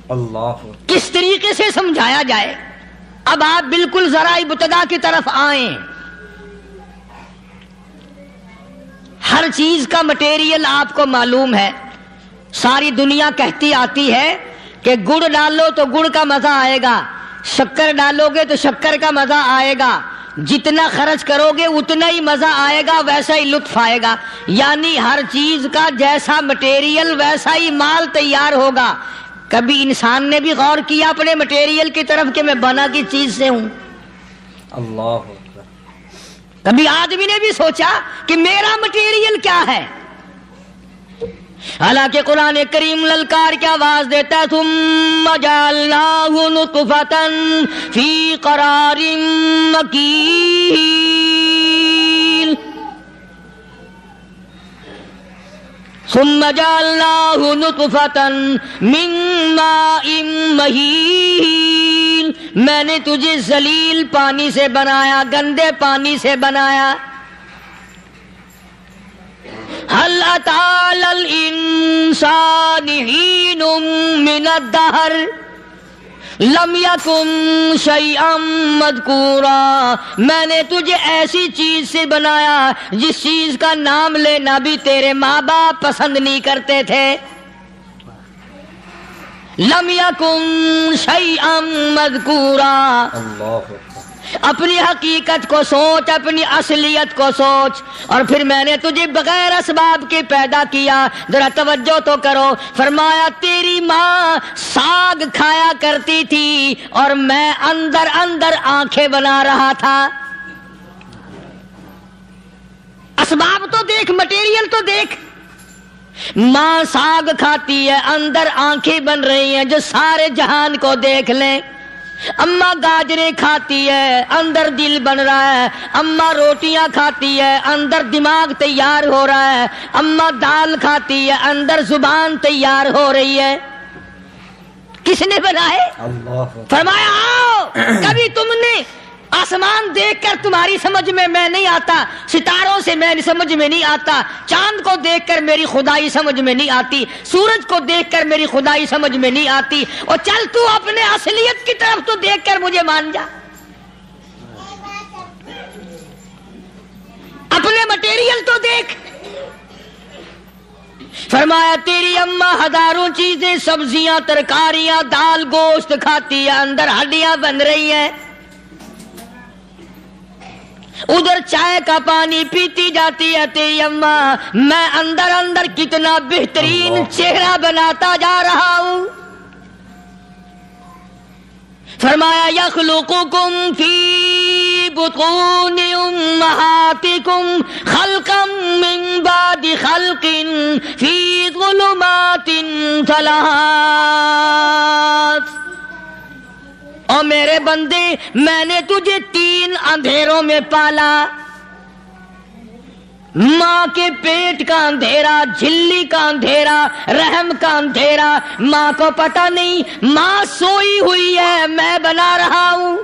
اللہ کس طریقے سے سمجھایا جائے. اب آپ بالکل ذرا ابتدا کی طرف آئیں. ہر چیز کا مٹیریل آپ کو معلوم ہے. ساری دنیا کہتی آتی ہے کہ گڑ ڈالو تو گڑ کا مزہ آئے گا, شکر ڈالو گے تو شکر کا مزہ آئے گا, جتنا خرچ کرو گے اتنا ہی مزہ آئے گا, ویسا ہی لطف آئے گا. یعنی ہر چیز کا جیسا مٹیریل ویسا ہی مال تیار ہوگا. کبھی انسان نے بھی غور کیا اپنے مٹیریل کی طرف کہ میں بنا کی چیز سے ہوں؟ اللہ کبھی آدمی نے بھی سوچا کہ میرا مٹیریل کیا ہے؟ حالانکہ قرآن کریم للکار کی آواز دیتا ہے ثم جعلناہ نطفۃ فی قرار مکین, ثم جعلناہ نطفۃ من ماء مہین, میں نے تجھے ذلیل پانی سے بنایا, گندے پانی سے بنایا. هل أتى على الإنسان حين من الدهر لم يكن شيئا مذكورا, میں نے تجھے ایسی چیز سے بنایا جس چیز کا نام لینا بھی تیرے ماں باپ پسند نہیں کرتے تھے. لم يكن شيئا مذكورا. اپنی حقیقت کو سوچ, اپنی اصلیت کو سوچ. اور پھر میں نے تجھے بغیر اسباب کے پیدا کیا. ذرا توجہ تو کرو. فرمایا تیری ماں ساگ کھایا کرتی تھی اور میں اندر اندر آنکھیں بنا رہا تھا. اسباب تو دیکھ, مٹیریل تو دیکھ. ماں ساگ کھاتی ہے, اندر آنکھیں بن رہی ہیں جو سارے جہان کو دیکھ لیں. اماں گاجریں کھاتی ہے, اندر دل بن رہا ہے. اماں روٹیاں کھاتی ہے, اندر دماغ تیار ہو رہا ہے. اماں دال کھاتی ہے, اندر زبان تیار ہو رہی ہے. کس نے بنائے؟ فرمایا آؤ, کبھی تم نے آسمان دیکھ کر تمہاری سمجھ میں نہیں آتا, ستاروں سے میں سمجھ میں نہیں آتا, چاند کو دیکھ کر میری خدائی سمجھ میں نہیں آتی, سورج کو دیکھ کر میری خدائی سمجھ میں نہیں آتی. اور چل تو اپنے اصلیت کی طرف تو دیکھ کر مجھے مان جا, اپنے مٹیریل تو دیکھ. فرمایا تیری اماں ہزاروں چیزیں, سبزیاں, ترکاریاں, دال, گوشت کھاتی ہے, اندر ہڈیاں بن رہی ہیں. ادھر چائے کا پانی پیتی جاتی ہے تیری اماں, میں اندر اندر کتنا بہترین چہرہ بناتا جا رہا ہوں. فرمایا یخلقکم فی بطون امہاتکم خلقا من بعد خلق فی ظلمات ثلاث. اور میرے بندے میں نے تجھے 3 اندھیروں میں پالا. ماں کے پیٹ کا اندھیرا, جھلی کا اندھیرا, رحم کا اندھیرا. ماں کو پتہ نہیں, ماں سوئی ہوئی ہے, میں بنا رہا ہوں.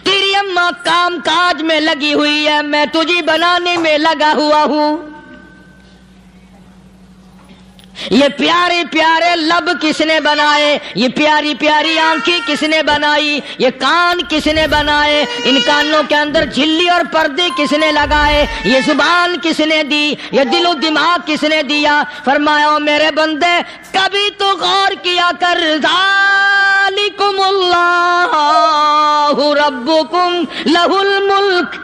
تیری اماں کام کاج میں لگی ہوئی ہے, میں تجھے بنانے میں لگا ہوا ہوں. یہ پیارے پیارے لب کس نے بنائے, یہ پیاری پیاری آنکھیں کس نے بنائی, یہ کان کس نے بنائے, ان کانوں کے اندر جھلی اور پردے کس نے لگائے, یہ زبان کس نے دی, یہ دل و دماغ کس نے دیا. فرمایا میرے بندے کبھی تو غور کیا کر, ذالکم اللہ ربکم لہ الملک.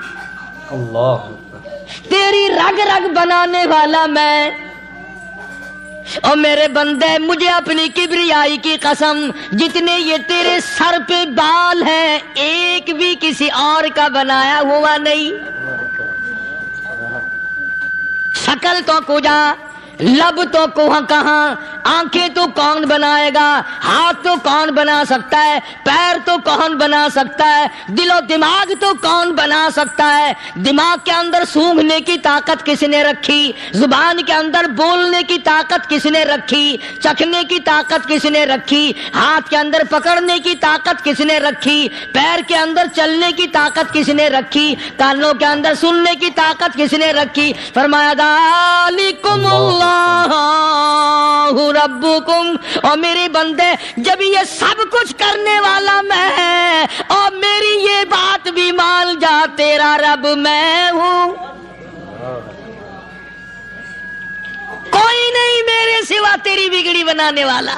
اللہ تیری رگ رگ بنانے والا میں. اور میرے بندے مجھے اپنی کبریائی کی قسم, جتنے یہ تیرے سر پہ بال ہیں ایک بھی کسی اور کا بنایا ہوا نہیں. شکل تو کجا, لب تو کہاں, آنکھیں تو کون بنائے گا, ہاتھ تو کون بنا سکتا ہے, پیر تو کون بنا سکتا ہے, دل و دماغ تو کون بنا سکتا ہے. دماغ کے اندر سونگھنے کی طاقت کس نے رکھی, زبان کے اندر بولنے کی طاقت کس نے رکھی, چکھنے کی طاقت کس نے رکھی, ہاتھ کے اندر پکڑنے کی طاقت کس نے رکھی, پیر کے اندر چلنے کی طاقت کس نے رکھی, کانوں کے اندر سننے کی طاقت کس نے رکھی. فرمایا ذالکم اللہ ربکم، اور میرے بندے جب یہ سب کچھ کرنے والا میں اور میری یہ بات بھی مان جا تیرا رب میں ہوں، کوئی نہیں میرے سوا تیری بگڑی بنانے والا،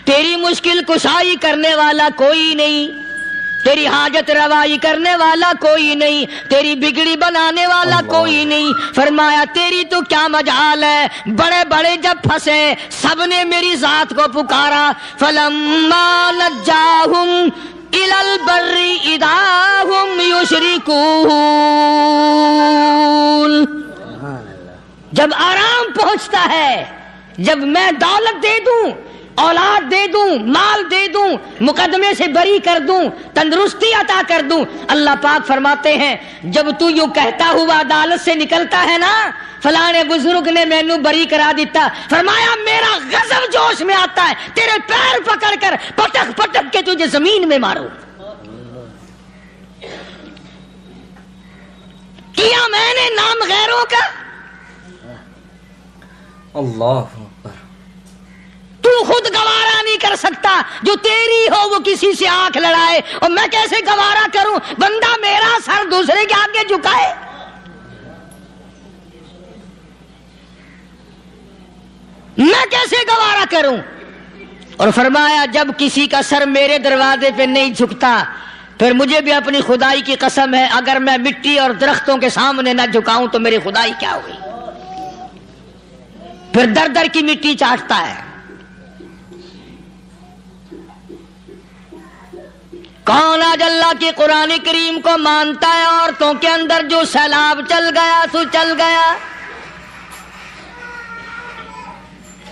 تیری مشکل کشائی کرنے والا کوئی نہیں، تیری حاجت روائی کرنے والا کوئی نہیں، تیری بگڑی بنانے والا کوئی نہیں۔ فرمایا تیری تو کیا مجال ہے، بڑے بڑے جب پھنسے سب نے میری ذات کو پکارا، فلما نجاہم الی البر اذا ہم یشرکون، جب آرام پہنچتا ہے، جب میں دولت دے دوں، اولاد دے دوں، مال دے دوں، مقدمے سے بری کر دوں، تندرستی عطا کر دوں، اللہ پاک فرماتے ہیں جب تو یوں کہتا ہوا عدالت سے نکلتا ہے نا فلاں بزرگ نے مینوں بری کرا دیتا، فرمایا میرا غضب جوش میں آتا ہے، تیرے پیر پکڑ کر پٹک پٹک کے تجھے زمین میں ماروں۔ کیا میں نے نام غیروں کا، اللہ اکبر، تو خود گوارا نہیں کر سکتا، جو تیری ہو وہ کسی سے آنکھ لڑائے، اور میں کیسے گوارا کروں بندہ میرا سر دوسرے کے آگے جھکائے؟ میں کیسے گوارا کروں؟ اور فرمایا جب کسی کا سر میرے دروازے پہ نہیں جھکتا پھر مجھے بھی اپنی خدائی کی قسم ہے اگر میں مٹی اور درختوں کے سامنے نہ جھکاؤں تو میری خدائی کیا ہوئی؟ پھر در در کی مٹی چاٹتا ہے۔ کون آج اللہ کی قرآن کریم کو مانتا ہے؟ عورتوں کے اندر جو سیلاب چل گیا سو چل گیا،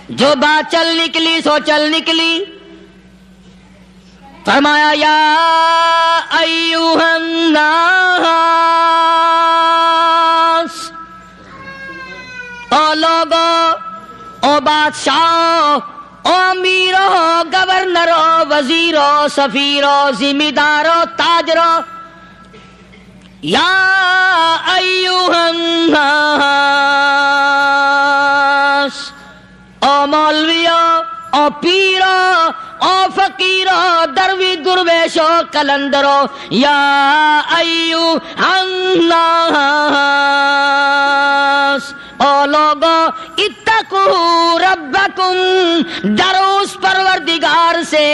جو بات چل نکلی سو چل نکلی۔ فرمایا یا ایھا الناس، او لوگو، او بادشاہ، او امیرو، گورنرو، وزیرو، سفیرو، ذمہ دارو، تاجرو، یا ایھا الناس، او مولویو، او پیرو، او فقیرو، دروی درویشو، کلندرو، یا ایھا الناس، او لوگو اتقوا ربکم، ڈرو اس پروردگار سے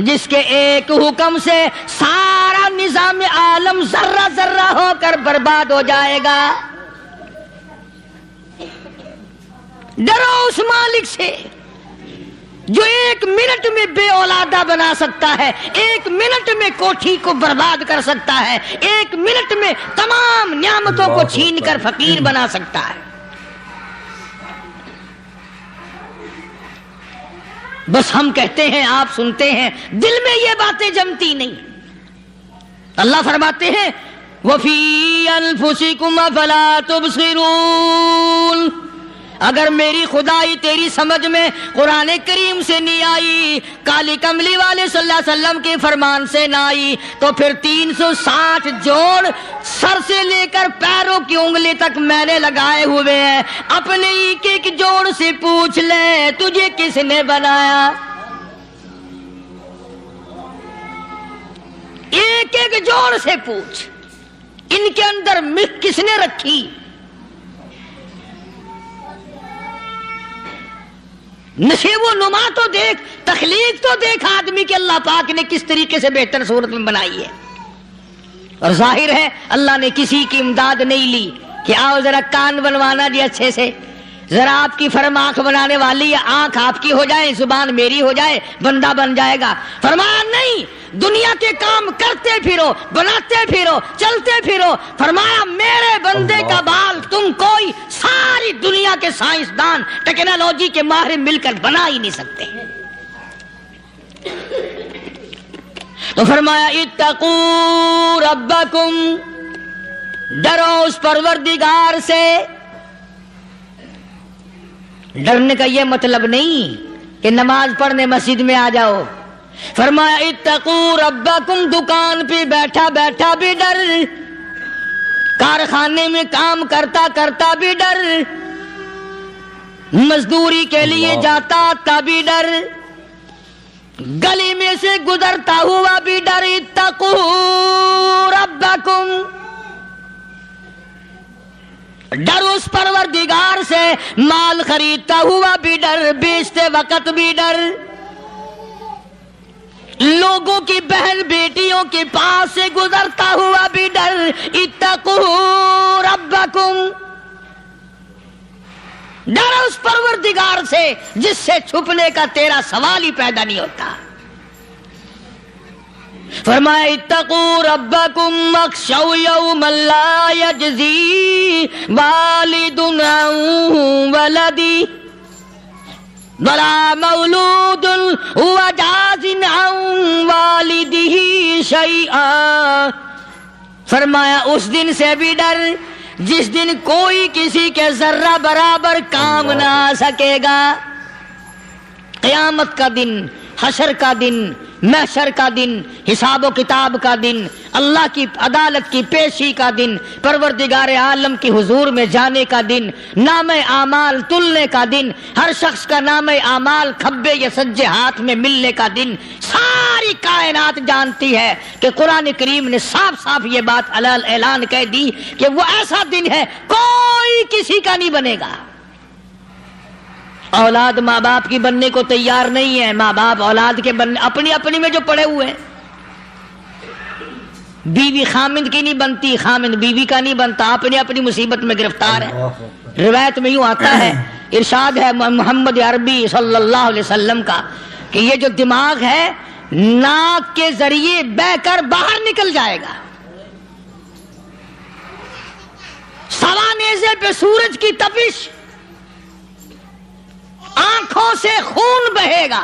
جس کے ایک حکم سے سارا نظام عالم ذرہ ذرہ ہو کر برباد ہو جائے گا۔ ڈرو اس مالک سے جو ایک منٹ میں بے اولادہ بنا سکتا ہے، ایک منٹ میں کوٹھی کو برباد کر سکتا ہے، ایک منٹ میں تمام نعمتوں کو چھین کر فقیر بنا سکتا ہے۔ بس ہم کہتے ہیں، آپ سنتے ہیں، دل میں یہ باتیں جمتی نہیں۔ اللہ فرماتے ہیں وَفِي أَنفُسِكُمْ أَفَلَا تُبْصِرُونَ، اگر میری خدائی تیری سمجھ میں قرآن کریم سے نہیں آئی، کالی کملی والے صلی اللہ علیہ وسلم کے فرمان سے نہ آئی، تو پھر 360 جوڑ سر سے لے کر پیروں کی انگلی تک میں نے لگائے ہوئے ہیں، اپنے ایک ایک جوڑ سے پوچھ لے تجھے کس نے بنایا؟ ایک ایک جوڑ سے پوچھ، ان کے اندر مکھ کس نے رکھی؟ نشیب و نما تو دیکھ، تخلیق تو دیکھ آدمی کے اللہ پاک نے کس طریقے سے بہتر صورت میں بنائی ہے۔ اور ظاہر ہے اللہ نے کسی کی امداد نہیں لی کہ آؤ ذرا کان بنوانا جی اچھے سے، ذرا آپ کی فرم آنکھ بنانے والی ہے، آنکھ آپ کی ہو جائے، زبان میری ہو جائے، بندہ بن جائے گا۔ فرمایا نہیں، دنیا کے کام کرتے پھرو، بناتے پھرو، چلتے پھرو۔ فرمایا میرے بندے کا بال تم کوئی ساری دنیا کے سائنسدان ٹیکنالوجی کے ماہر مل کر بنا ہی نہیں سکتے۔ تو فرمایا اتقوا ربکم، ڈرو اس پروردگار سے۔ ڈرنے کا یہ مطلب نہیں کہ نماز پڑھنے مسجد میں آ جاؤ۔ فرمایا اتقوا ربکم، دکان پہ بیٹھا بیٹھا بھی ڈر، کارخانے میں کام کرتا کرتا بھی ڈر، مزدوری کے لیے جاتا تبھی ڈر، گلی میں سے گزرتا ہوا بھی ڈر۔ اتقوا ربکم، ڈر اس پروردگار سے، مال خریدتا ہوا بھی ڈر، بیچتے وقت بھی ڈر، لوگوں کی بہن بیٹیوں کے پاس سے گزرتا ہوا بھی ڈر۔ اتقوا ربکم، ڈر اس پروردگار سے جس سے چھپنے کا تیرا سوال ہی پیدا نہیں ہوتا۔ فرمایا اتقوا ربکم واخشوا یوما لا یجزی والد عن ولدہ ولا مولود هو جاز عن والدہ شیئا، فرمایا اس دن سے بھی ڈر جس دن کوئی کسی کے ذرہ برابر کام نہ آ سکے گا۔ قیامت کا دن، حشر کا دن، محشر کا دن، حساب و کتاب کا دن، اللہ کی عدالت کی پیشی کا دن، پروردگار عالم کی حضور میں جانے کا دن، نام اعمال تلنے کا دن، ہر شخص کا نام اعمال کھبے یا سجے ہاتھ میں ملنے کا دن۔ ساری کائنات جانتی ہے کہ قرآن کریم نے صاف صاف یہ بات اعلان کہہ دی کہ وہ ایسا دن ہے کوئی کسی کا نہیں بنے گا۔ اولاد ماں باپ کی بننے کو تیار نہیں ہے، ماں باپ اولاد کے بننے اپنی اپنی میں جو پڑے ہوئے ہیں۔ بیوی خامند کی نہیں بنتی، خامند بیوی کا نہیں بنتا، اپنی اپنی مصیبت میں گرفتار ہے۔ روایت میں یوں آتا ہے، ارشاد ہے محمد عربی صلی اللہ علیہ وسلم کا کہ یہ جو دماغ ہے ناک کے ذریعے بہ کر باہر نکل جائے گا، سوا نیزے پہ سورج کی تپش، آنکھوں سے خون بہے گا،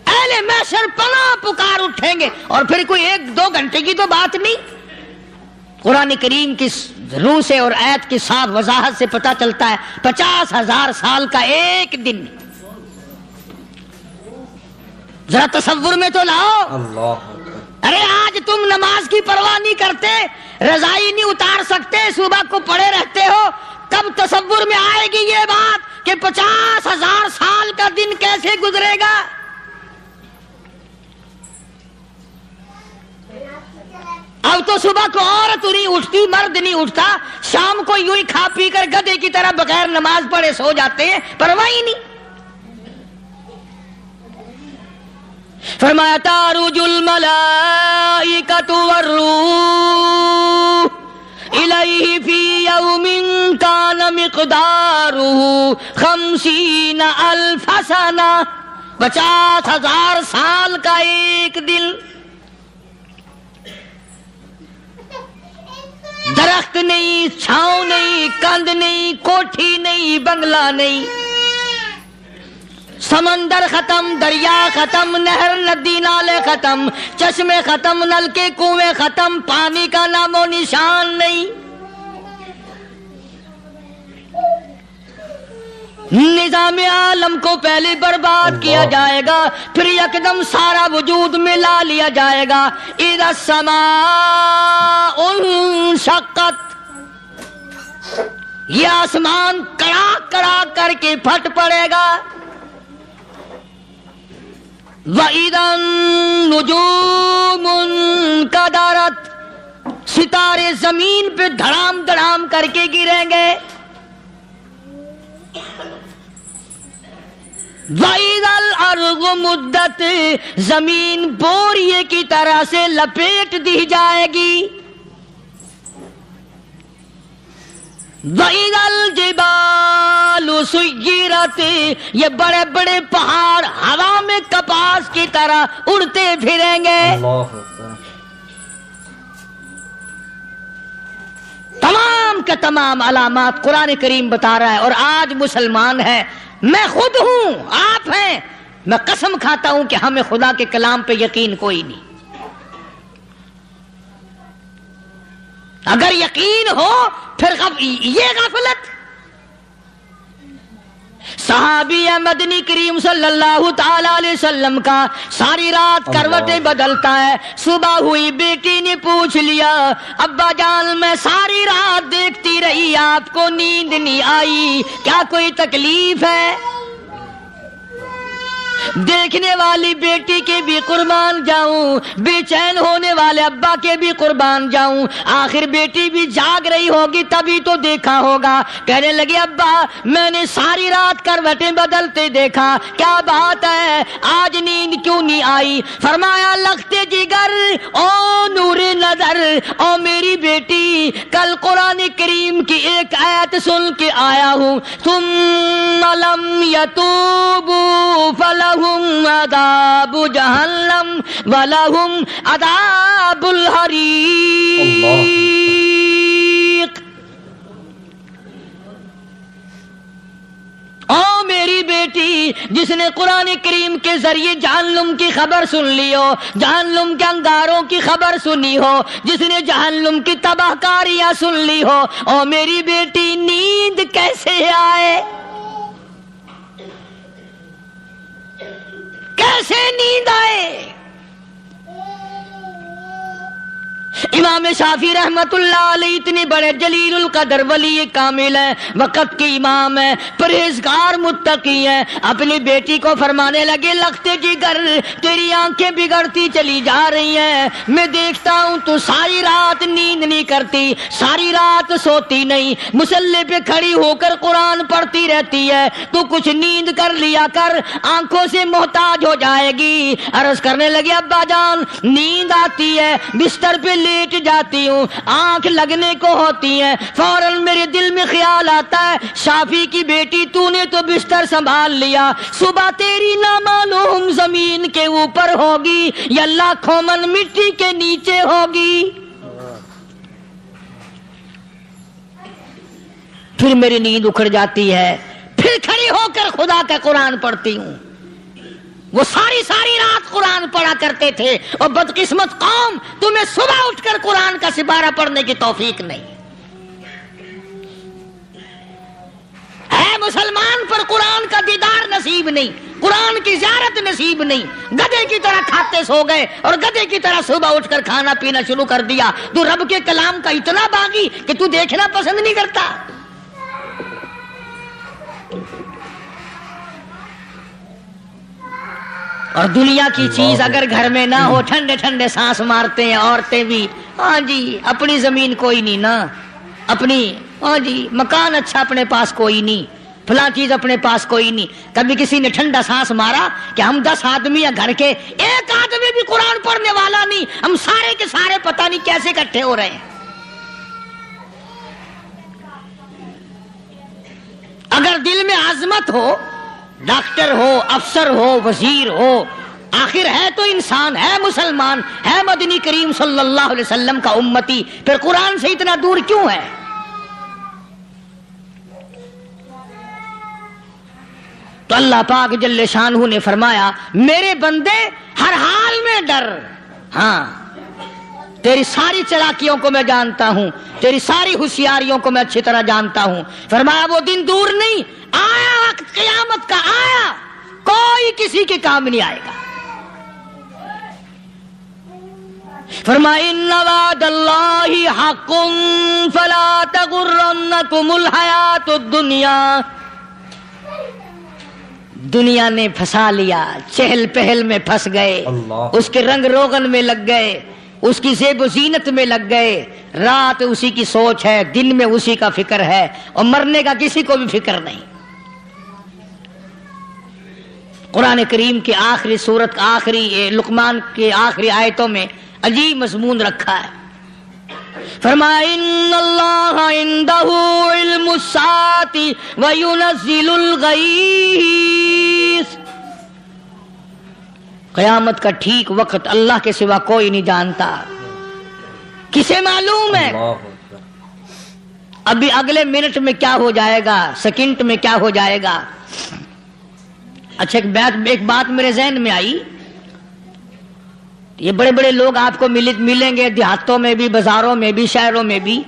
اہل محشر پناہ پکار اٹھیں گے، اور پھر کوئی 1-2 گھنٹے کی تو بات نہیں۔ قرآن کریم کی روح سے اور آیت کی صاف وضاحت سے پتہ چلتا ہے 50,000 سال کا ایک دن۔ ذرا تصور میں تو لاؤ، اللہ، ارے آج تم نماز کی پرواہ نہیں کرتے، رضائی نہیں اتار سکتے، صبح کو پڑے رہتے ہو، کب تصور میں آئے گی یہ بات کہ 50,000 سال کا دن کیسے گزرے گا؟ اب تو صبح کو عورت نہیں اٹھتی، مرد نہیں اٹھتا، شام کو یوں ہی کھا پی کر گدھے کی طرح بغیر نماز پڑھے سو جاتے ہیں، پرواہ ہی نہیں۔ فرمایا تعرج الملائکۃ والروح الیہ فی یوم کان مقدارہ 50,000 سنہ، 50,000 سال کا ایک دن۔ درخت نہیں، چھاؤں نہیں، کند نہیں، کوٹھی نہیں، بنگلہ نہیں، سمندر ختم، دریا ختم، نہر ندی نالے ختم، چشمے ختم، نل کے کنویں ختم، پانی کا نام و نشان نہیں۔ نظام عالم کو پہلے برباد کیا جائے گا، پھر یکدم سارا وجود ملا لیا جائے گا۔ اذا السماء انشقت، یہ آسمان کڑاک کڑاک کر کے پھٹ پڑے گا۔ وَإِذَا النُّجُومُ انْكَدَرَتْ، ستارے زمین پہ دھڑام دھڑام کر کے گریں گے۔ وَإِذَا الْأَرْضُ مُدَّتْ، زمین بوریے کی طرح سے لپیٹ دی جائے گی۔ وَإِذَا الْجِبَالُ سُيِّرَتْ، یہ بڑے بڑے پہاڑ ہوا میں کپاس کی طرح اڑتے پھریں گے۔ تمام کے تمام علامات قرآن کریم بتا رہا ہے، اور آج مسلمان ہے، میں خود ہوں، آپ ہیں، میں قسم کھاتا ہوں کہ ہمیں خدا کے کلام پہ یقین کوئی نہیں۔ اگر یقین ہو پھر یہ غفلت۔ صحابہ صحابی ہے مدنی کریم صلی اللہ تعالی علیہ وسلم کا، ساری رات کروٹیں بدلتا ہے. صبح ہوئی بیٹی نے پوچھ لیا ابا جان میں ساری رات دیکھتی رہی آپ کو نیند نہیں آئی، کیا کوئی تکلیف ہے؟ دیکھنے والی بیٹی کے بھی قربان جاؤں، بے چین ہونے والے ابا کے بھی قربان جاؤں. آخر بیٹی بھی جاگ رہی ہوگی تبھی تو دیکھا ہوگا. کہنے لگے ابا میں نے ساری رات کروٹیں بدلتے دیکھا، کیا بات ہے آج نیند کیوں نہیں آئی؟ فرمایا لختے جگر او نور نظر او میری بیٹی، کل قرآن کریم کی ایک آیت سن کے آیا ہوں، ثم لم یتوبوا فلہم عذاب جہنم ولہم عذاب الحریق. او میری بیٹی جس نے قرآن کریم کے ذریعے جہنم کی خبر سن لی ہو، جہنم کے انگاروں کی خبر سنی ہو، جس نے جہنم کی تباہ کاریاں سن لی ہو، او میری بیٹی نیند کیسے آئے؟ کیسے نیند آئے؟ امام شافعی رحمت اللہ علیہ اتنے بڑے جلیل القدر ولی کامل ہیں، وقت کے امام ہیں، پرہیزگار متقی ہیں. اپنی بیٹی کو فرمانے لگے لختے جگر تیری آنکھیں بگڑتی چلی جا رہی ہیں، میں دیکھتا ہوں تو ساری رات نیند نہیں کرتی، ساری رات سوتی نہیں، مصلی پہ کھڑی ہو کر قرآن پڑھتی رہتی ہے، تو کچھ نیند کر لیا کر، آنکھوں سے محتاج ہو جائے گی. عرض کرنے لگے ابا جان نیند آتی ہے، بستر پہ لیٹ جاتی ہوں، آنکھ لگنے کو ہوتی ہے، فوراً میرے دل میں خیال آتا ہے شافی کی بیٹی تو نے تو بستر سنبھال لیا، صبح تیری نہ معلوم زمین کے اوپر ہوگی یا لاکھوں من مٹی کے نیچے ہوگی. پھر میری نیند اکھڑ جاتی ہے، پھر کھڑی ہو کر خدا کا قرآن پڑھتی ہوں. وہ ساری رات قرآن پڑھا کرتے تھے، اور بدقسمت قوم تمہیں صبح اٹھ کر قرآن کا سپارہ پڑھنے کی توفیق نہیں ہے. مسلمان پر قرآن کا دیدار نصیب نہیں، قرآن کی زیارت نصیب نہیں. گدھے کی طرح کھاتے سو گئے اور گدھے کی طرح صبح اٹھ کر کھانا پینا شروع کر دیا. تو رب کے کلام کا اتنا باغی کہ تو دیکھنا پسند نہیں کرتا. اور دنیا کی چیز اگر گھر میں نہ ہو، ٹھنڈے ٹھنڈے سانس مارتے ہیں عورتیں بھی. ہاں جی اپنی زمین کوئی نہیں نا، اپنی ہاں جی مکان اچھا اپنے پاس کوئی نہیں، فلاں چیز اپنے پاس کوئی نہیں. کبھی کسی نے ٹھنڈا سانس مارا کہ ہم 10 آدمی ہیں گھر کے، ایک آدمی بھی قرآن پڑھنے والا نہیں، ہم سارے کے سارے پتہ نہیں کیسے اکٹھے ہو رہے ہیں. اگر دل میں عظمت ہو، ڈاکٹر ہو، افسر ہو، وزیر ہو، آخر ہے تو انسان، ہے مسلمان، ہے مدنی کریم صلی اللہ علیہ وسلم کا امتی، پھر قرآن سے اتنا دور کیوں ہے؟ تو اللہ پاک جل شانہ نے فرمایا میرے بندے ہر حال میں ڈر. ہاں تیری ساری چلاکیوں کو میں جانتا ہوں، تیری ساری ہوشیاریوں کو میں اچھی طرح جانتا ہوں. فرمایا وہ دن دور نہیں، آیا وقت قیامت کا، آیا، کوئی کسی کے کام نہیں آئے گا. فرمایا ان وعد اللہ حق فلا تغرنکم الحیات الدنیا. دنیا نے پھنسا لیا، چہل پہل میں پھنس گئے، اس کے رنگ روغن میں لگ گئے، اس کی زیب و زینت میں لگ گئے. رات اسی کی سوچ ہے، دن میں اسی کا فکر ہے، اور مرنے کا کسی کو بھی فکر نہیں. قرآن کریم کی آخری سورت، آخری لقمان کے آخری آیتوں میں عجیب مضمون رکھا ہے. فرمایا ان اللہ عندہ علم الساعۃ وینزل الغیث. قیامت کا ٹھیک وقت اللہ کے سوا کوئی نہیں جانتا. کسے معلوم ہے ابھی اگلے منٹ میں کیا ہو جائے گا، سیکنڈ میں کیا ہو جائے گا. اچھا ایک بات میرے ذہن میں آئی، یہ بڑے بڑے لوگ آپ کو ملیں گے دیہاتوں میں بھی، بازاروں میں بھی، شہروں میں بھی.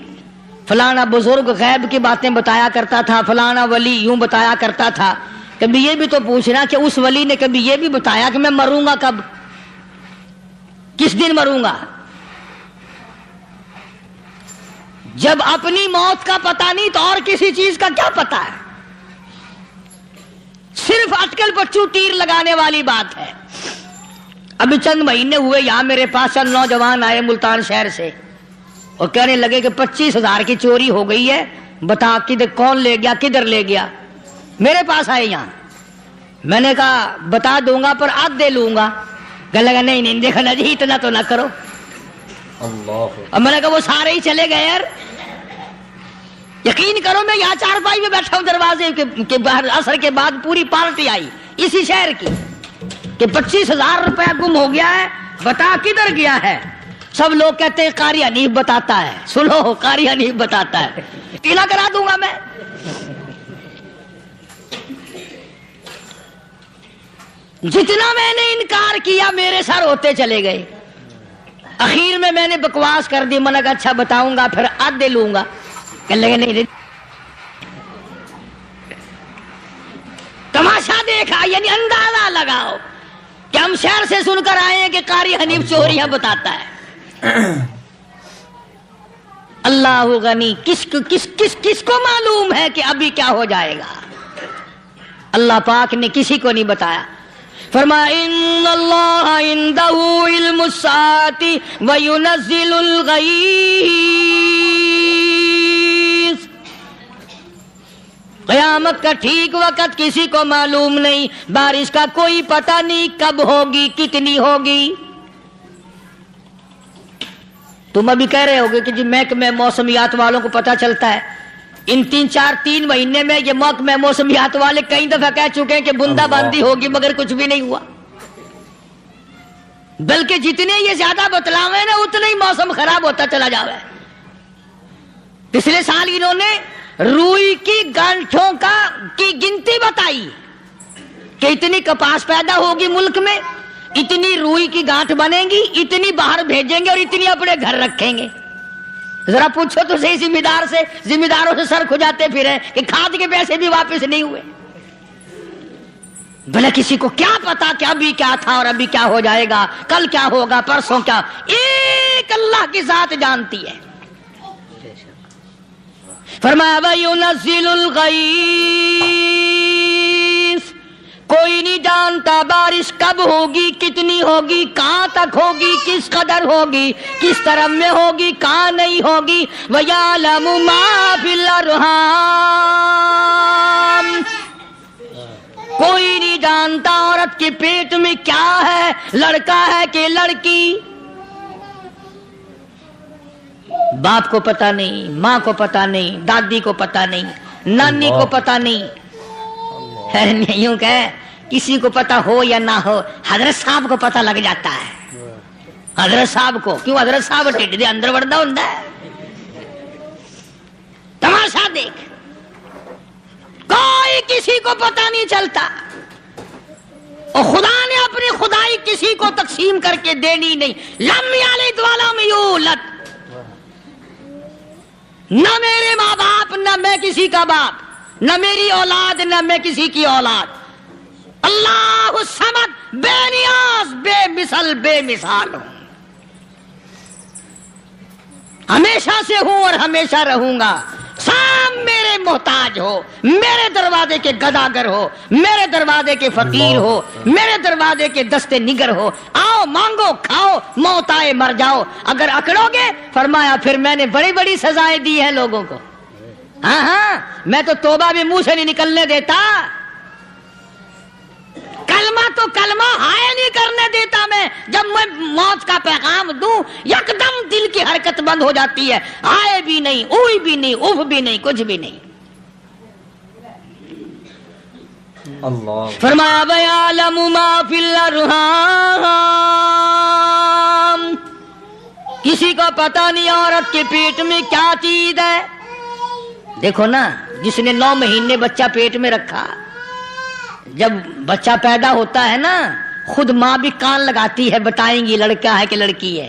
فلانا بزرگ غیب کی باتیں بتایا کرتا تھا، فلانا ولی یوں بتایا کرتا تھا. کبھی یہ بھی تو پوچھنا کہ اس ولی نے کبھی یہ بھی بتایا کہ میں مروں گا کب، کس دن مروں گا؟ جب اپنی موت کا پتہ نہیں تو اور کسی چیز کا کیا پتہ ہے؟ صرف اٹکل پچو تیر لگانے والی بات ہے۔ ابھی چند مہینے ہوئے یہاں میرے پاس چند نوجوان آئے ملتان شہر سے اور کہنے لگے کہ 25,000 کی چوری ہو گئی ہے، بتا کدھر کون لے گیا، کدھر لے گیا؟ میرے پاس آئے یہاں، میں نے کہا بتا دوں گا پر آدھے لوں گا۔ کہنے لگا نہیں نہیں دیکھنا جی اتنا تو نہ کرو۔ اب میں نے کہا وہ سارے ہی چلے گئے یار، یقین کرو میں یہاں چارپائی میں بیٹھا ہوں دروازے کے باہر، عصر کے بعد پوری پارٹی آئی اسی شہر کی کہ 25,000 روپیہ گم ہو گیا ہے، بتا کدھر گیا ہے؟ سب لوگ کہتے ہیں قاری حنیف بتاتا ہے۔ سنو، قاری حنیف بتاتا ہے، ٹیلا کرا دوں گا میں۔ جتنا میں نے انکار کیا میرے سر ہوتے چلے گئے۔ اخیر میں نے بکواس کر دی، میں نے کہا اچھا بتاؤں گا پھر آدھے لوں گا۔ کہنے لگے نہیں، تماشا دیکھا، یعنی اندازہ لگاؤ کہ ہم شہر سے سن کر آئے ہیں کہ قاری حنیف چوریاں بتاتا ہے۔ اللہ غنی، کس کو معلوم ہے کہ ابھی کیا ہو جائے گا؟ اللہ پاک نے کسی کو نہیں بتایا۔ فرمایا ان اللہ عندہ علم الساعۃ وینزل الغیث، قیامت کا ٹھیک وقت کسی کو معلوم نہیں، بارش کا کوئی پتہ نہیں کب ہوگی، کتنی ہوگی۔ تم ابھی کہہ رہے ہوگے کہ جی محکمہ موسمیات والوں کو پتہ چلتا ہے۔ ان 3 مہینے میں یہ محکمہ موسمیات والے کئی دفعہ کہہ چکے ہیں کہ بندہ باندی ہوگی، مگر کچھ بھی نہیں ہوا۔ بلکہ جتنے یہ زیادہ بتلاوے نا اتنا ہی موسم خراب ہوتا چلا جاوے۔ پچھلے سال انہوں نے روئی کی گانٹھوں کی گنتی بتائی کہ اتنی کپاس پیدا ہوگی ملک میں، اتنی روئی کی گانٹھ بنے گی، اتنی باہر بھیجیں گے اور اتنی اپنے گھر رکھیں گے۔ ذرا پوچھو تو صحیح ذمہ داروں سے سر کھجاتے پھرے کہ کھاد کے پیسے بھی واپس نہیں ہوئے۔ بھلا کسی کو کیا پتا کہ ابھی کیا تھا اور ابھی کیا ہو جائے گا، کل کیا ہوگا، پرسوں کیا؟ ایک اللہ کی ذات جانتی ہے۔ فرمایا وَيُنَزِّلُ الْغَيْثَ، کوئی نہیں جانتا بارش کب ہوگی، کتنی ہوگی، کہاں تک ہوگی، کس قدر ہوگی، کس طرف میں ہوگی، کہاں نہیں ہوگی۔ وَيَعْلَمُ مَا فِي الْأَرْحَامِ، کوئی نہیں جانتا عورت کے پیٹ میں کیا ہے، لڑکا ہے کہ لڑکی۔ باپ کو پتہ نہیں، ماں کو پتہ نہیں، دادی کو پتہ نہیں، نانی کو پتہ نہیں۔ یوں کہ کسی کو پتہ ہو یا نہ ہو، حضرت صاحب کو پتہ لگ جاتا ہے۔ حضرت صاحب کو کیوں؟ حضرت صاحب ٹھڈ دے اندر وڑدا ہوندا ہے۔ تماشا دیکھ، کوئی کسی کو پتہ نہیں چلتا، اور خدا نے اپنی خدائی کسی کو تقسیم کر کے دینی نہیں۔ لم یلد ولم یولد، نہ میرے ماں باپ، نہ میں کسی کا باپ، نہ میری اولاد، نہ میں کسی کی اولاد۔ اللہ الصمد، بے نیاز، بے مثال ہوں، ہمیشہ سے ہوں اور ہمیشہ رہوں گا۔ سام میرے محتاج ہو، میرے دروازے کے گداگر ہو، میرے دروازے کے فقیر ہو، میرے دروازے کے دستے نگر ہو، آؤ مانگو کھاؤ، موت آئے مر جاؤ۔ اگر اکڑو گے، فرمایا پھر میں نے بڑی بڑی سزائیں دی ہیں لوگوں کو۔ ہاں میں تو توبہ بھی منہ سے نہیں نکلنے دیتا، کلمہ ہائے نہیں کرنے دیتا میں۔ جب میں موت کا پیغام دوں یکدم دل کی حرکت بند ہو جاتی ہے، ہائے بھی نہیں، اوئی بھی نہیں، اف بھی نہیں، کچھ بھی نہیں۔ اللہ فرمایا وَيَعْلَمُ مَا فِي الْأَرْحَامِ، کسی کو پتہ نہیں عورت کے پیٹ میں کیا چیز ہے۔ دیکھو نا، جس نے 9 مہینے بچہ پیٹ میں رکھا، جب بچہ پیدا ہوتا ہے نا، خود ماں بھی کان لگاتی ہے، بتائیں گی لڑکا ہے کہ لڑکی ہے۔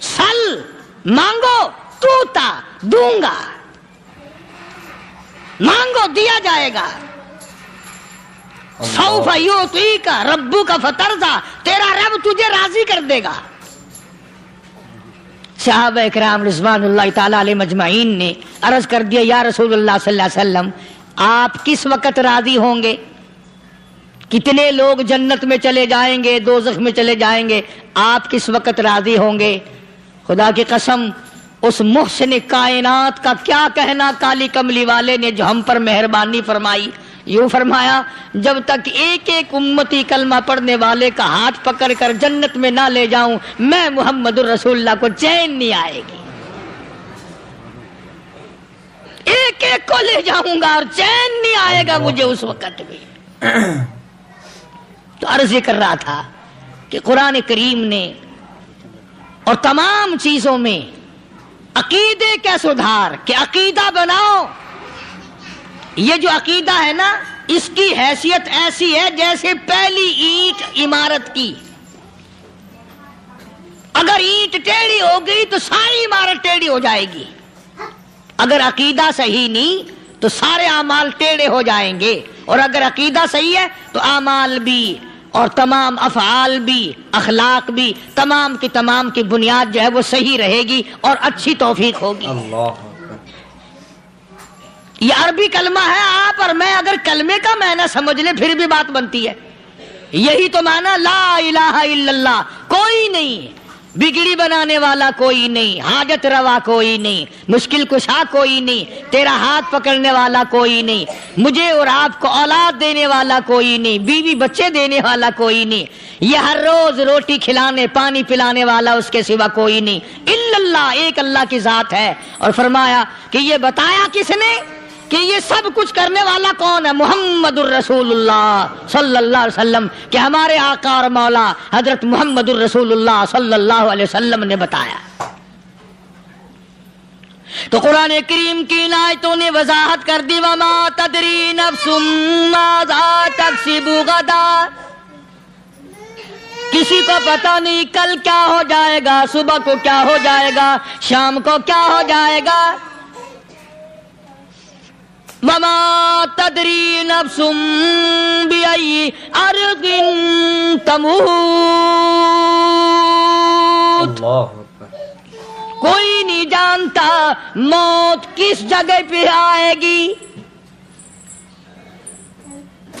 سل مانگو توتا دوں گا، مانگو دیا جائے گا، سوف یعطیک ربک فترضی، تیرا رب تجھے راضی کر دے گا۔ صحابہ اکرام رضوان اللہ تعالی علیہ مجمعین نے عرض کر دیا یا رسول اللہ صلی اللہ علیہ وسلم آپ کس وقت راضی ہوں گے؟ کتنے لوگ جنت میں چلے جائیں گے، دوزخ میں چلے جائیں گے، آپ کس وقت راضی ہوں گے؟ خدا کی قسم اس محسن کائنات کا کیا کہنا کالی کملی والے نے جو ہم پر مہربانی فرمائی، یوں فرمایا جب تک ایک ایک امتی کلمہ پڑھنے والے کا ہاتھ پکڑ کر جنت میں نہ لے جاؤں میں محمد الرسول اللہ کو چین نہیں آئے گی، ایک ایک کو لے جاؤں گا اور چین نہیں آئے گا مجھے اس وقت بھی۔ تو عرض یہ کر رہا تھا کہ قرآن کریم نے اور تمام چیزوں میں عقیدے کا سدھار کہ عقیدہ بناؤ، یہ جو عقیدہ ہے نا اس کی حیثیت ایسی ہے جیسے پہلی اینٹ عمارت کی، اگر اینٹ ٹیڑھی ہو گئی تو ساری عمارت ٹیڑھی ہو جائے گی، اگر عقیدہ صحیح نہیں تو سارے اعمال ٹیڑھے ہو جائیں گے، اور اگر عقیدہ صحیح ہے تو اعمال بھی اور تمام افعال بھی اخلاق بھی تمام کی بنیاد جو ہے وہ صحیح رہے گی اور اچھی توفیق ہوگی۔ اللہ یہ عربی کلمہ ہے، آپ اور میں اگر کلمے کا معنی سمجھ لیں پھر بھی بات بنتی ہے، یہی تو معنی لا الہ الا اللہ، کوئی نہیں بگڑی بنانے والا، کوئی نہیں حاجت روا، کوئی نہیں مشکل کشا، کوئی نہیں تیرا ہاتھ پکڑنے والا، کوئی نہیں مجھے اور آپ کو اولاد دینے والا، کوئی نہیں بیوی بچے دینے والا، کوئی نہیں یہ ہر روز روٹی کھلانے پانی پلانے والا اس کے سوا کوئی نہیں، الا اللہ، ایک اللہ کی ذات ہے۔ اور فرمایا کہ یہ بتایا کس نے کہ یہ سب کچھ کرنے والا کون ہے؟ محمد الرسول اللہ صلی اللہ علیہ وسلم، کہ ہمارے آقا اور مولا حضرت محمد الرسول اللہ صلی اللہ علیہ وسلم نے بتایا۔ تو قرآن کریم کی ان آیتوں نے وضاحت کر دی وما تدری نفس ماذا تکسب غدا، کسی کو پتہ نہیں کل کیا ہو جائے گا، صبح کو کیا ہو جائے گا، شام کو کیا ہو جائے گا۔ وما تدری نفس بأي أرض تموت، کوئی نہیں جانتا موت کس جگہ پہ آئے گی۔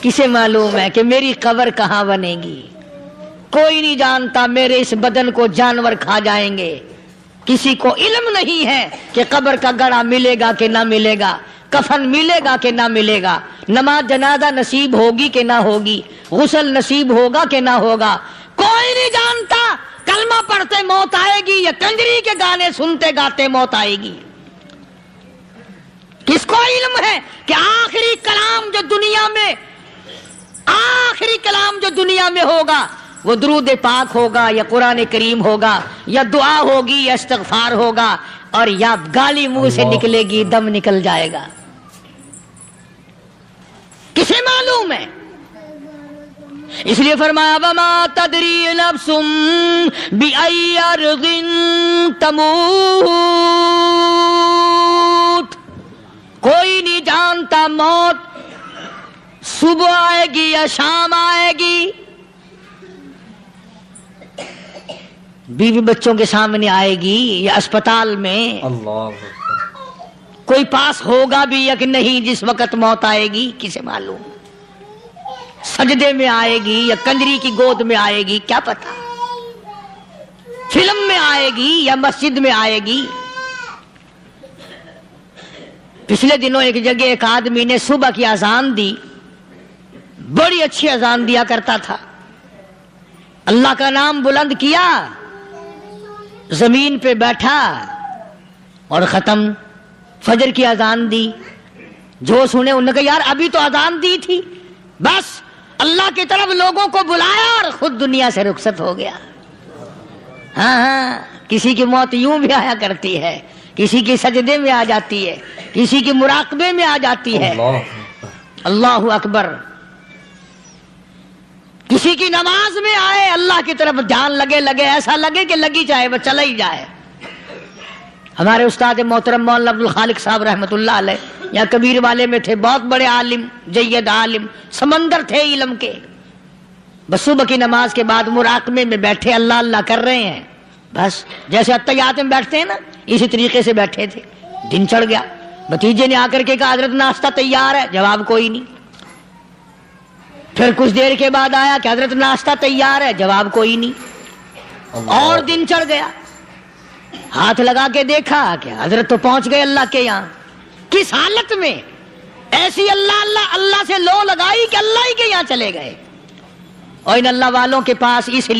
کسے معلوم ہے کہ میری قبر کہاں بنے گی؟ کوئی نہیں جانتا میرے اس بدن کو جانور کھا جائیں گے، کسی کو علم نہیں ہے کہ قبر کا گڑھا ملے گا کہ نہ ملے گا، کفن ملے گا کہ نہ ملے گا، نماز جنازہ نصیب ہوگی کہ نہ ہوگی، غسل نصیب ہوگا کہ نہ ہوگا، کوئی نہیں جانتا۔ کلمہ پڑھتے موت آئے گی یا کنجری کے گانے سنتے گاتے موت آئے گی؟ کس کو علم ہے کہ آخری کلام جو دنیا میں ہوگا وہ درود پاک ہوگا یا قرآن کریم ہوگا یا دعا ہوگی یا استغفار ہوگا، اور یا گالی منہ سے نکلے گی، دم نکل جائے گا؟ کسے معلوم ہے؟ اس لیے فرمایا وما تدری نفس بأي أرض تموت، کوئی نہیں جانتا موت صبح آئے گی یا شام آئے گی، بیوی بچوں کے سامنے آئے گی یا اسپتال میں، اللہ کوئی پاس ہوگا بھی یا کہ نہیں جس وقت موت آئے گی؟ کسے معلوم؟ سجدے میں آئے گی یا کنجری کی گود میں آئے گی؟ کیا پتا، فلم میں آئے گی یا مسجد میں آئے گی؟ پچھلے دنوں ایک جگہ ایک آدمی نے صبح کی اذان دی، بڑی اچھی اذان دیا کرتا تھا، اللہ کا نام بلند کیا، زمین پہ بیٹھا اور ختم، فجر کی اذان دی، جو سنے انہوں نے کہا یار ابھی تو اذان دی تھی، بس اللہ کی طرف لوگوں کو بلایا اور خود دنیا سے رخصت ہو گیا۔ ہاں کسی کی موت یوں بھی آیا کرتی ہے، کسی کی سجدے میں آ جاتی ہے، کسی کی مراقبے میں آ جاتی ہے۔ اللہ اکبر۔ کسی کی نماز میں آئے اللہ کی طرف دھیان لگے ایسا لگے کہ لگی جائے وہ چلا ہی جائے. ہمارے استاد محترم مولانا عبد الخالق صاحب رحمۃ اللہ علیہ یا کبیر والے میں تھے، بہت بڑے عالم، جید عالم، سمندر تھے علم کے. بس صبح کی نماز کے بعد مراقبے میں بیٹھے اللہ اللہ کر رہے ہیں، بس جیسے اتحیات میں بیٹھتے ہیں نا اسی طریقے سے بیٹھے تھے. دن چڑھ گیا. بھتیجے نے آ کر کے کہا حضرت ناشتہ تیار ہے، جواب کوئی نہیں. پھر کچھ دیر کے بعد آیا کہ حضرت ناشتہ تیار ہے، جواب کوئی نہیں. اور دن چڑھ گیا. ہاتھ لگا کے دیکھا کہ حضرت تو پہنچ گئے اللہ کے یہاں. کس حالت میں؟ ایسی اللہ اللہ اللہ سے لو لگائی کہ اللہ ہی کے یہاں چلے گئے. اور ان اللہ والوں کے پاس اس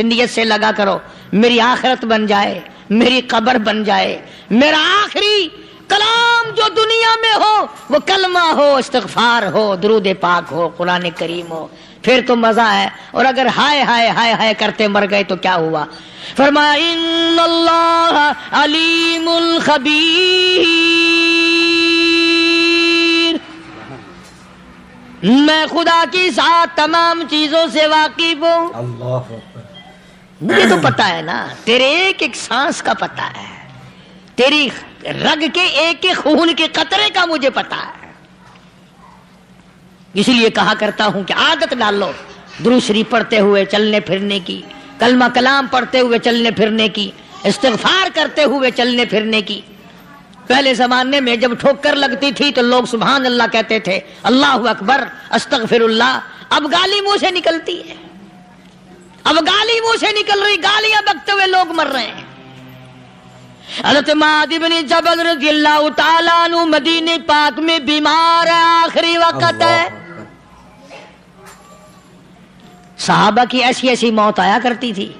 نیت سے لگا کرو میری آخرت بن جائے، میری قبر بن جائے، میرا آخری کلام جو دنیا میں ہو وہ کلمہ ہو، استغفار ہو، درود پاک ہو، قرآن کریم ہو، پھر تو مزہ ہے. اور اگر ہائے ہائے ہائے ہائے کرتے مر گئے تو کیا ہوا؟ فرمایا ان اللہ علیم خبیر، میں خدا کی ذات تمام چیزوں سے واقف ہوں. اللہ مجھے تو پتا ہے نا، تیرے ایک ایک سانس کا پتا ہے، تیری رگ کے ایک ایک خون کے قطرے کا مجھے پتا ہے. اس لیے کہا کرتا ہوں کہ عادت ڈالو درود شریف پڑھتے ہوئے چلنے پھرنے کی، کلمہ کلام پڑھتے ہوئے چلنے پھرنے کی، استغفار کرتے ہوئے چلنے پھرنے کی. پہلے زمانے میں جب ٹھوکر لگتی تھی تو لوگ سبحان اللہ کہتے تھے، اللہ اکبر، استغفر اللہ. اب گالی منہ سے نکلتی ہے، اب گالی منہ سے نکل رہی، گالیاں بکتے ہوئے لوگ مر رہے ہیں. حضرت معاذ بن جبل رضی اللہ تعالیٰ عنہ مدینے پاک میں بیمار ہے، آخری وقت ہے. صحابہ کی ایسی ایسی موت آیا کرتی تھی.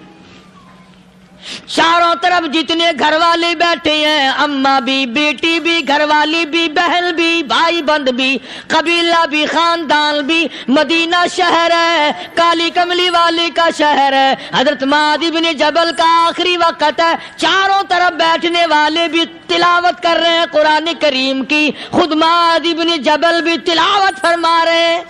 چاروں طرف جتنے گھر والے بیٹھے ہیں، اماں بھی، بیٹی بھی، گھر والی بھی، بہن بھی، بھائی بند بھی، قبیلہ بھی، خاندان بھی. مدینہ شہر ہے، کالی کملی والے کا شہر ہے. حضرت معاذ بن جبل کا آخری وقت ہے. چاروں طرف بیٹھنے والے بھی تلاوت کر رہے ہیں قرآن کریم کی، خود معاذ بن جبل بھی تلاوت فرما رہے ہیں.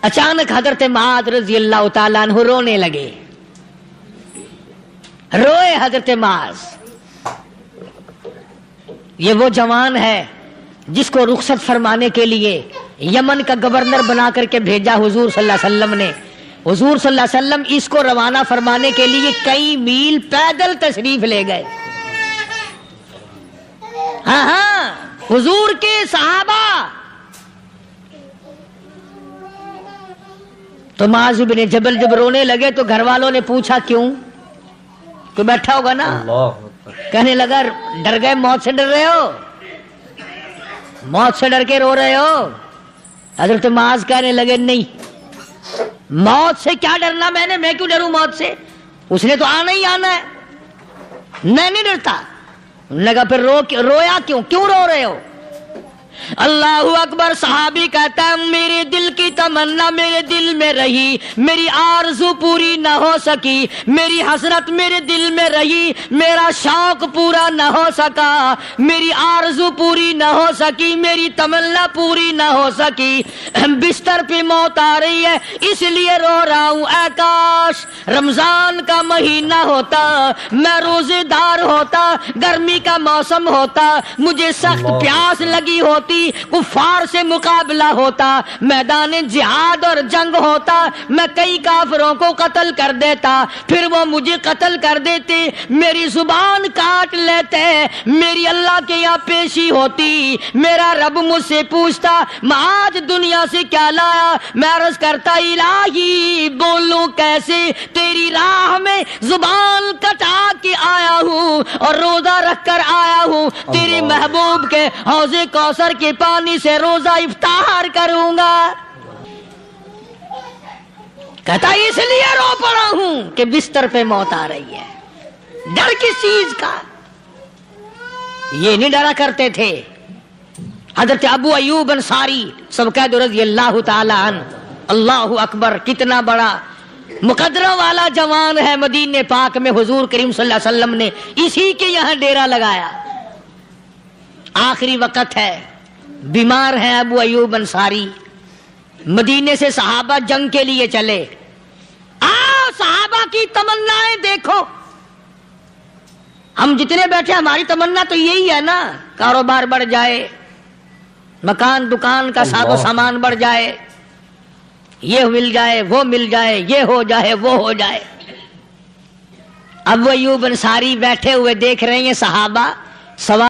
اچانک حضرت معاذ رضی اللہ تعالیٰ عنہ رونے لگے. روئے حضرت معاذ. یہ وہ جوان ہے جس کو رخصت فرمانے کے لیے یمن کا گورنر بنا کر کے بھیجا حضور صلی اللہ علیہ وسلم نے. حضور صلی اللہ علیہ وسلم اس کو روانہ فرمانے کے لیے کئی میل پیدل تشریف لے گئے. ہاں حضور کے صحابہ. تو معاذ بن جبل جب رونے لگے تو گھر والوں نے پوچھا کیوں؟ کوئی بیٹھا ہوگا نا. کہنے لگا ڈر گئے، موت سے ڈر رہے ہو، موت سے ڈر کے رو رہے ہو. حضرت معاذ کہنے لگے نہیں، موت سے کیا ڈرنا، میں کیوں ڈروں موت سے، اس نے تو آنا ہی آنا ہے، میں نہیں ڈرتا. انہوں نے کہا پھر رویا کیوں رو رہے ہو؟ اللہ اکبر. صحابی کہتا ہے میرے دل کی تمنا میرے دل میں رہی، میری آرزو پوری نہ ہو سکی، میری حسرت میرے دل میں رہی، میرا شوق پورا نہ ہو سکا، میری آرزو پوری نہ ہو سکی، میری تمنا پوری نہ ہو سکی. بستر پہ موت آ رہی ہے اس لیے رو رہا ہوں. اے کاش رمضان کا مہینہ ہوتا، میں روزے دار ہوتا، گرمی کا موسم ہوتا، مجھے سخت پیاس لگی ہوتی، کفار سے مقابلہ ہوتا، میدان جہاد اور جنگ ہوتا، میں کئی کافروں کو قتل کر دیتا، پھر وہ مجھے قتل کر دیتے، میری زبان کاٹ لیتے، میری اللہ کے یہاں پیشی ہوتی، میرا رب مجھ سے پوچھتا معاذ دنیا سے کیا لایا. میں عرض کرتا الہی بولوں کیسے، تیری راہ میں زبان کٹا کے آیا ہوں اور روزہ رکھ کر آیا ہوں، تیرے محبوب کے حوض کوثر کے پانی سے روزہ افطار کروں گا. کہتا اس لیے رو پڑا ہوں کہ بستر پہ موت آ رہی ہے. ڈر کس چیز کا؟ یہ نہیں ڈرا کرتے تھے. حضرت ابو ایوب انصاری سبقید رضی اللہ تعالی عنہ، اللہ اکبر، کتنا بڑا مقدرہ والا جوان ہے. مدینے پاک میں حضور کریم صلی اللہ علیہ وسلم نے اسی کے یہاں ڈیرا لگایا. آخری وقت ہے، بیمار ہیں ابو ایوب انصاری، مدینے سے صحابہ جنگ کے لیے چلے. آؤ صحابہ کی تمنائیں دیکھو. ہم جتنے بیٹھے ہماری تمنا تو یہی ہے نا، کاروبار بڑھ جائے، مکان دکان کا ساز و سامان بڑھ جائے، یہ مل جائے وہ مل جائے، یہ ہو جائے وہ ہو جائے. ابو ایوب انصاری بیٹھے ہوئے دیکھ رہے ہیں صحابہ سوال